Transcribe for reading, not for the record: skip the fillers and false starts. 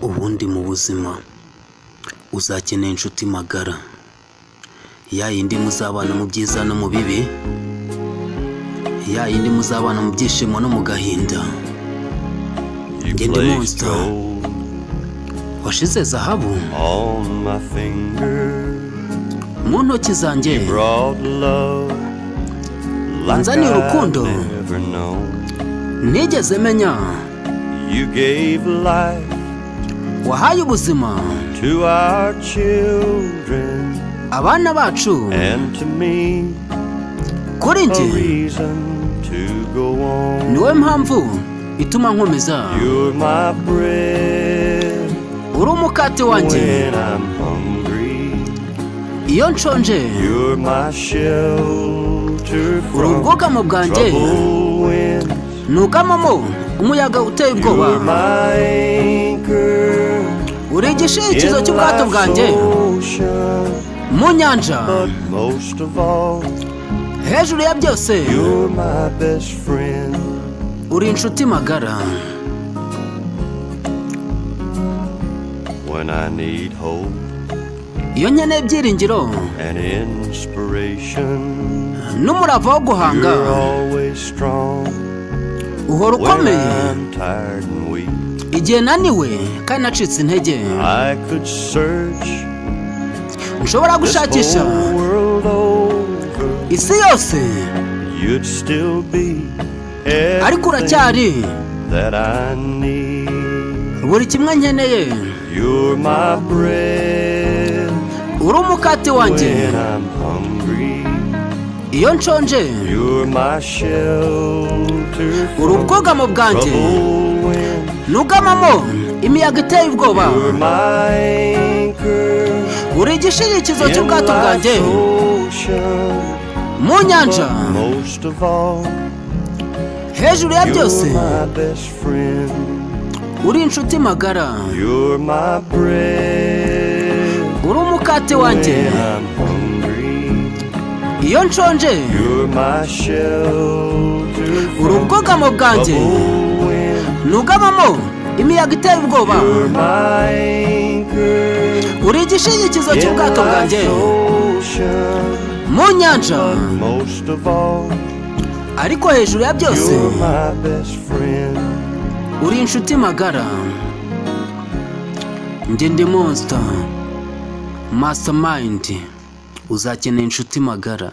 ubundi mu buzima uzakenera inshuti magara, ya yindi muzabana mu byiza no mu bibi, ya yindi muzabana mu byishimo no mu gahinda. Njye ndi Monster washize zahabu mu ntoki zanjye, wanzaniye urukundo nigeze menya. Wahaye ubuzima abana bacu, kuri njye niwe mpamvu ituma nkomeza. Uri umukate wanjye iyo nshonje, uri ubwugamo bwanjye nugamamo umuyaga uteye ubwoba. Uri igishyikizo cy'ubwato bwanjye mu nyanja, hejuru ya byose uri inshuti magara. Iyo nkeneye ibyiringiro n'umurava wo guhanga, uhora ukomeye igihe naniwe kandi nacitse intege. Nshobora gushakisha isi yose, ariko uracyari buri kimwe nkeneye. Uri umukate wanjye iyo nshonje, uri ubwugamo bwanjye nugamamo imiyaga iteye ubwoba. Uri igishyikizo cy'ubwato bwanjye mu nyanja, hejuru ya byose uri inshuti magara. Uri umukate wanjye iyo nshonje, uri ubwugamo bwanjye nugamamo imiyaga iteye ubwoba. Uri igishyikizo cy'ubwato bwanjye mu nyanja, ariko hejuru ya byose uri inshuti magara. Njye ndi Monster Mastermind, uzakenera inshuti magara.